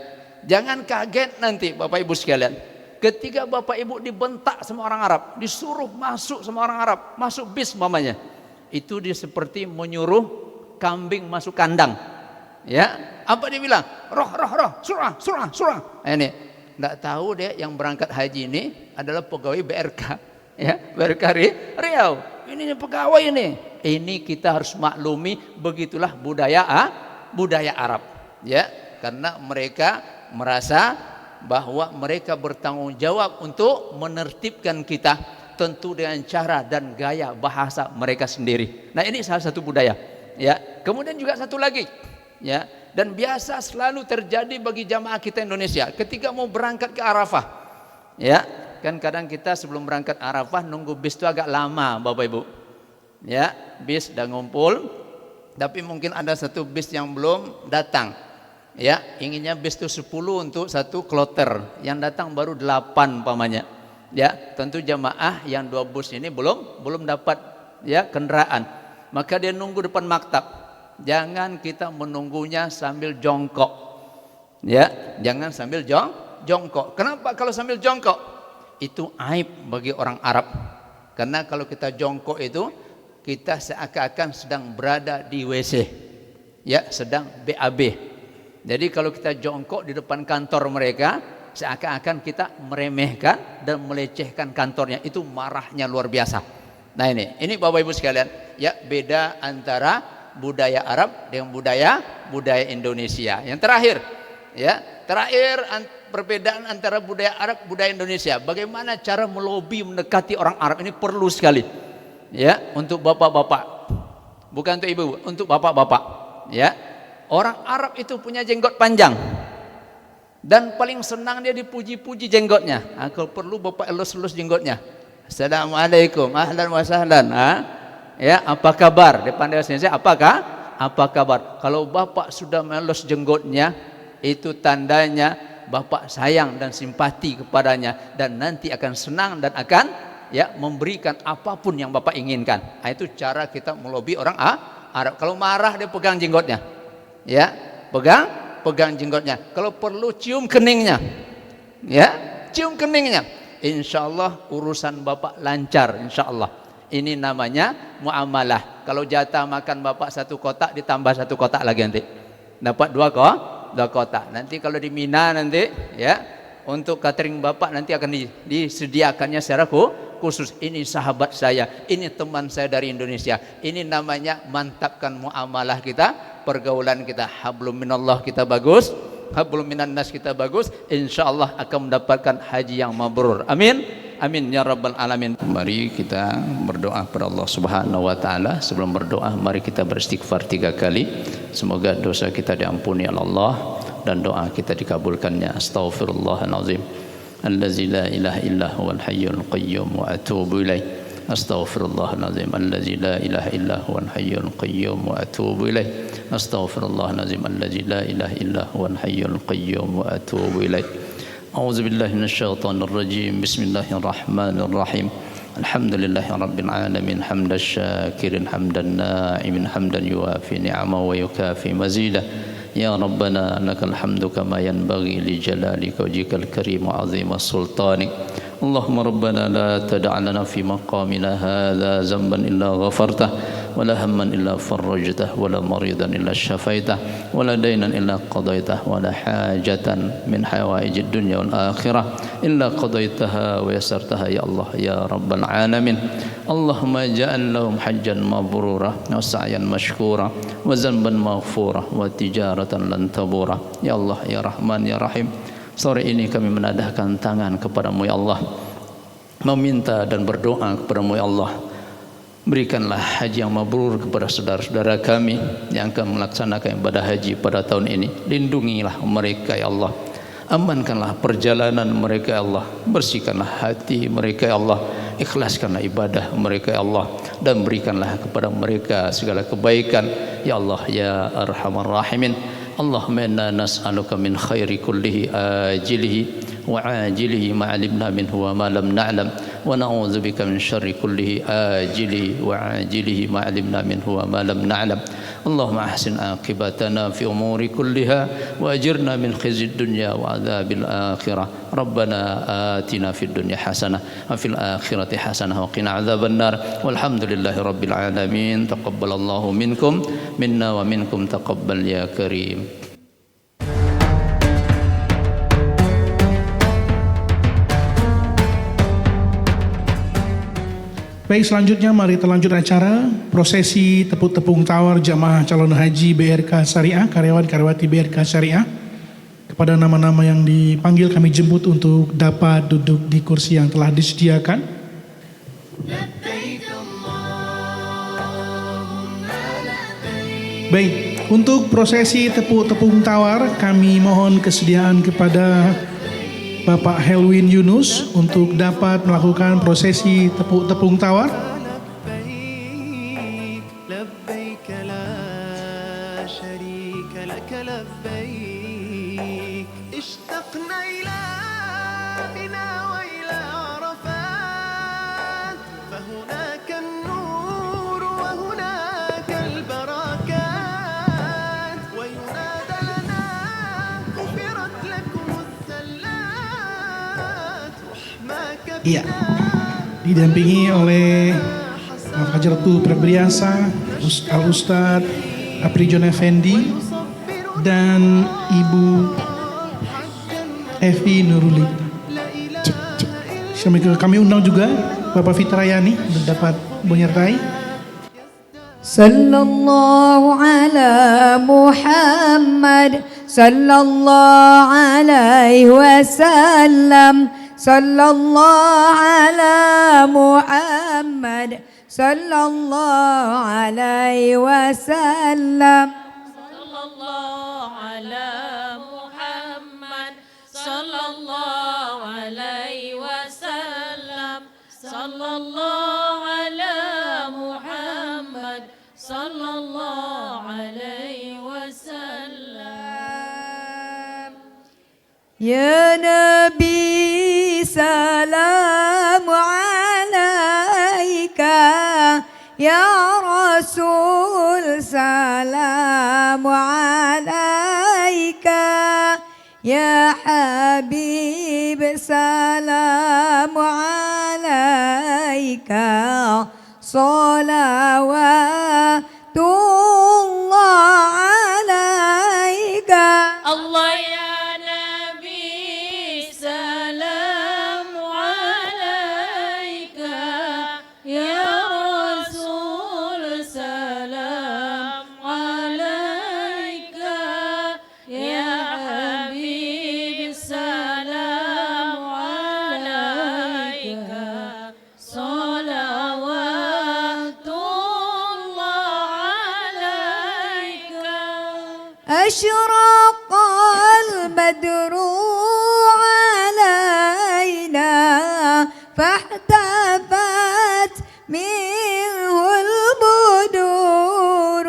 jangan kaget nanti Bapak Ibu sekalian, ketika Bapak Ibu dibentak sama orang Arab, disuruh masuk sama orang Arab, masuk bis mamanya, itu dia seperti menyuruh kambing masuk kandang. Ya, apa dia bilang? Roh, surah. Ini enggak tahu dia yang berangkat haji ini adalah pegawai BRK, ya, BRK Riau. Ini pegawai ini. Ini kita harus maklumi, begitulah budaya Arab, ya, karena mereka merasa bahwa mereka bertanggung jawab untuk menertibkan kita, tentu dengan cara dan gaya bahasa mereka sendiri. Nah, ini salah satu budaya. Ya, kemudian juga satu lagi, ya, dan biasa selalu terjadi bagi jamaah kita Indonesia ketika mau berangkat ke Arafah, ya, kan kadang kita sebelum berangkat Arafah nunggu bis itu agak lama, Bapak Ibu, ya, bis udah ngumpul, tapi mungkin ada satu bis yang belum datang, ya, inginnya bis itu 10 untuk satu kloter, yang datang baru 8 umpamanya, ya, tentu jamaah yang 2 bus ini belum dapat, ya, kendaraan. Maka dia nunggu depan maktab. Jangan kita menunggunya sambil jongkok, ya, jangan sambil jongkok. Kenapa kalau sambil jongkok? Itu aib bagi orang Arab. Karena kalau kita jongkok itu kita seakan-akan sedang berada di WC, ya, sedang BAB. Jadi kalau kita jongkok di depan kantor mereka, seakan-akan kita meremehkan dan melecehkan kantornya. Itu marahnya luar biasa. Nah, ini Bapak Ibu sekalian, ya, beda antara budaya Arab dengan budaya Indonesia. Yang terakhir, ya, perbedaan antara budaya Arab, budaya Indonesia. Bagaimana cara melobi mendekati orang Arab, ini perlu sekali, ya, untuk bapak-bapak, bukan untuk ibu, untuk bapak-bapak, ya. Orang Arab itu punya jenggot panjang dan paling senang dia dipuji-puji jenggotnya. Kalau perlu bapak elus-elus jenggotnya. Assalamualaikum, ahlan wa sahlan, ya, apa kabar? Depan dia sini, apa kabar? Kalau bapak sudah melus jenggotnya, itu tandanya bapak sayang dan simpati kepadanya, dan nanti akan senang dan akan, ya, memberikan apapun yang bapak inginkan. Nah, itu cara kita melobi orang Arab. Kalau marah dia pegang jenggotnya, ya, pegang jenggotnya. Kalau perlu cium keningnya, ya, cium keningnya. Insya Allah urusan bapak lancar, insya Allah. Ini namanya muamalah. Kalau jatah makan bapak 1 kotak, ditambah 1 kotak lagi nanti, dapat 2 kotak. Nanti kalau di Mina nanti, ya, untuk catering bapak nanti akan disediakannya secara khusus. Ini sahabat saya, ini teman saya dari Indonesia. Ini namanya mantapkan muamalah kita, pergaulan kita. Hablum minallah kita bagus, hablum minan nas kita bagus, insyaallah akan mendapatkan haji yang mabrur. Amin, amin ya rabbal alamin. Mari kita berdoa kepada Allah Subhanahu wa taala. Sebelum berdoa, mari kita beristighfar 3 kali. Semoga dosa kita diampuni oleh Allah dan doa kita dikabulkannya. Astaghfirullahalazim allazi la ilaha illa huwal hayyul qayyum wa atubu ilaih. Astaghfirullahalazim allazi la ilaha illa huwal hayyul qayyum wa atubu ilaih. Astaghfirullahalazim allazi la ilaha illa huwal hayyul qayyum wa atubu ilaih. A'udzu billahi minasyaitonir rajim. Bismillahirrahmanirrahim. Alhamdulillahi rabbil alamin hamdan syakirin hamdan na'imin hamdan yuwafi ni'amahu wa yukafi mazidah. Ya Rabbana lakal hamdu kama yanbaghi li jalalika wajhikal karim wa 'azima sultanik. Allahumma rabbana la tada' lana fi maqamina hadza zamban illa ghafartah wa la hamman illa farajtah wa la maridan illa syafaitah wa la daynan illa qadaitah wa la hajatan min hawaijid dunya wal akhirah illa qadaitaha wa yassartaha ya Allah ya rabbal alamin. Allahumma ja'al lahum hajjan mabrura wa sa'yan mashkura wa zanban maghfura wa tijaratan lan tabura. Ya Allah ya Rahman ya Rahim, sore ini kami menadahkan tangan kepadamu ya Allah, meminta dan berdoa kepadamu ya Allah, berikanlah haji yang mabrur kepada saudara-saudara kami yang akan melaksanakan ibadah haji pada tahun ini. Lindungilah mereka ya Allah, amankanlah perjalanan mereka ya Allah, bersihkanlah hati mereka ya Allah, ikhlaskanlah ibadah mereka ya Allah, dan berikanlah kepada mereka segala kebaikan ya Allah ya arhamar rahimin. Allahumma inna nas'aluka min khairi kullihi ajilihi wa ajilihi ma 'alimna minhu wa ma lam na'lam, wa na'udzubika min syarri kullihi ajilihi wa ajilihi ma 'alimna minhu wa ma lam na'lam. Allahumma ahsin aqibatana fi umuri kulliha wa ajirna min khizyid dunya wa adzabil akhirah. Rabbana atina fid dunya hasanah wa fil akhirati hasanah wa qina adzaban nar. Walhamdulillahi rabbil alamin. Taqabbalallahu minkum minna wa minkum taqabbal ya karim. Baik, selanjutnya mari kita lanjut acara prosesi tepuk-tepung tawar jamaah calon haji BRK Syariah, karyawan-karyawati BRK Syariah. Kepada nama-nama yang dipanggil kami jemput untuk dapat duduk di kursi yang telah disediakan. Baik, untuk prosesi tepuk-tepung tawar kami mohon kesediaan kepada Bapak Helwin Yunus untuk dapat melakukan prosesi tepuk-tepung tawar. لبيك لا شريك لك لبيك اشتقنا إلى منى وإلى عرفات فهناك النور وهناك البركات وينادى لنا غفرت لكم الزلات رحماك Iya, didampingi oleh Hajratu Prabriasa, Al-Ustadz Aprijon Effendi, dan Ibu Evi Nuruli. Kami undang juga Bapak Fitrayani untuk dapat menyertai. Sallallahu ala Muhammad, sallallahu alaihi wasallam, sallallahu ala Muhammad, sallallahu alaihi wasallam, sallallahu ala Muhammad, sallallahu alaihi wasallam, sallallahu ala Muhammad, sallallahu alaihi wasallam. Ya Nabi salam alaika, Ya Rasul salam alaika, Ya Habib salam alaika, salawatullah alaika. Allah ya Nabi salam alaika, ya Rasul salam alaika, ya Habib salam alaika, salawatullah alaika. أشرق البدر علينا فاحتفت منه البدور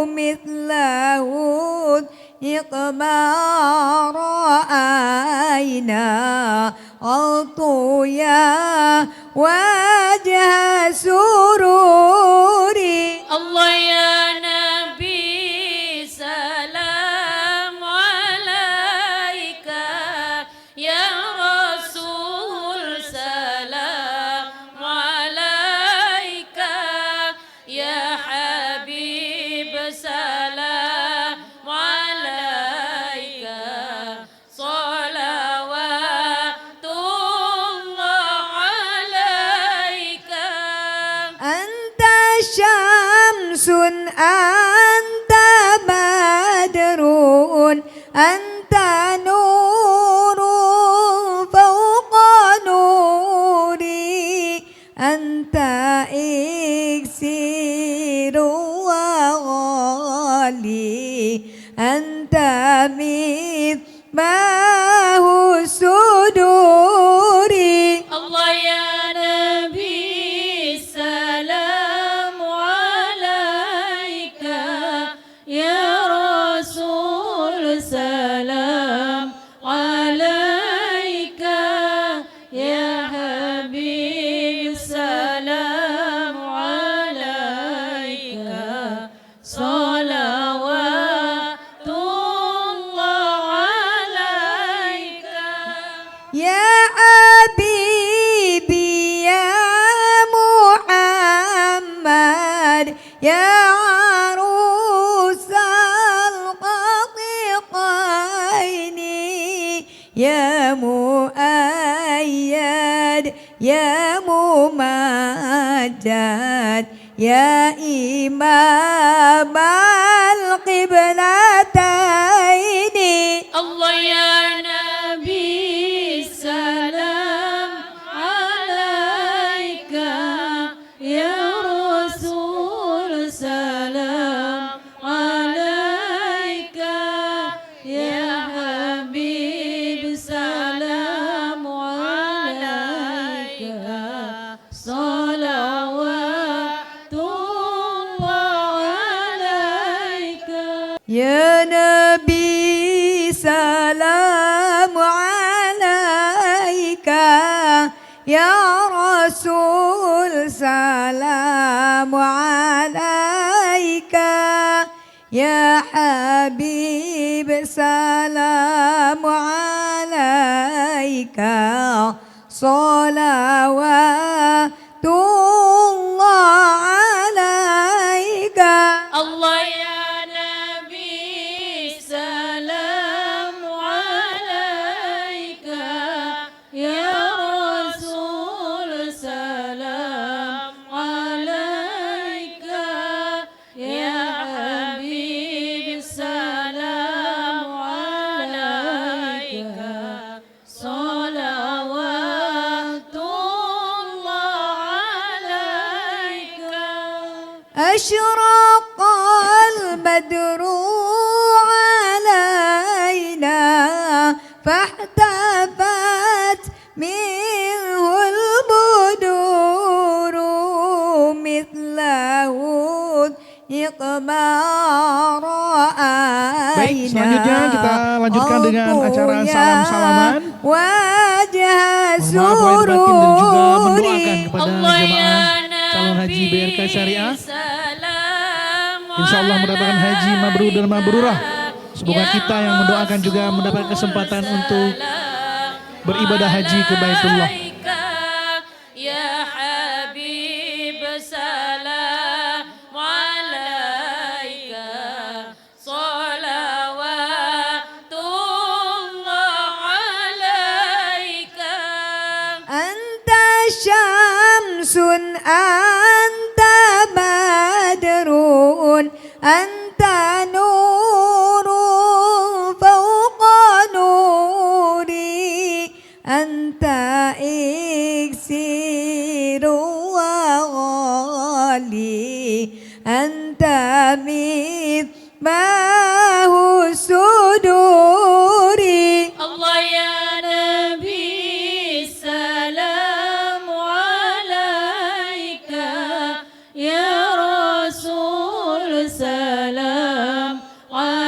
مثله إقما رأينا عطيا وجه سروري. Allah ya Nabi salam alaika, ya Rasul salam alaika, ya Habib salam alaika, salawatullah alaika. أنت شمس أنت بدر أنت نور فوق نوري أنت إكسير وغالي أنت مثباح مصباح الصدور الله يا نبي السلام عليك يا رسول سلام عليك يا حبيب سلام عليك صلوات الله عليك يا حبيبي يا محمد يا عروس الخطيقين يا مؤيد يا ممجد يا إمام القبلتين الله يا نبي السلام عليك يا رسول سلام عليك يا حبيب سلام عليك صلوات الله عليك يا نبي سلام عليك يا رسول سلام عليك يا حبيب سلام عليك صلوات الله عليك الله يا نبي سلام عليك يا رسول سلام عليك يا حبيب سلام عليك صلوات الله عليك أشرق البدر علينا فاحتفت منه البدور مثله إقمار Baik, selanjutnya kita lanjutkan dengan acara salam-salaman. Wajah Mohon maaf lahir batin dan juga mendoakan sururi kepada Allah ya jemaah calon haji BRK Syariah. salam Insya Allah mendapatkan haji mabrur dan mabrurah. Semoga kita yang mendoakan juga mendapat kesempatan untuk beribadah haji ke Baitullah. Ya Habib salam alaika salawatullah alaika Anta syamsun anta badrun anta nurun fawqa nuri anta iksiru wa ghali anta mithbahu suduri Allah ya Nabi salam alaika ya Rasul salam alaika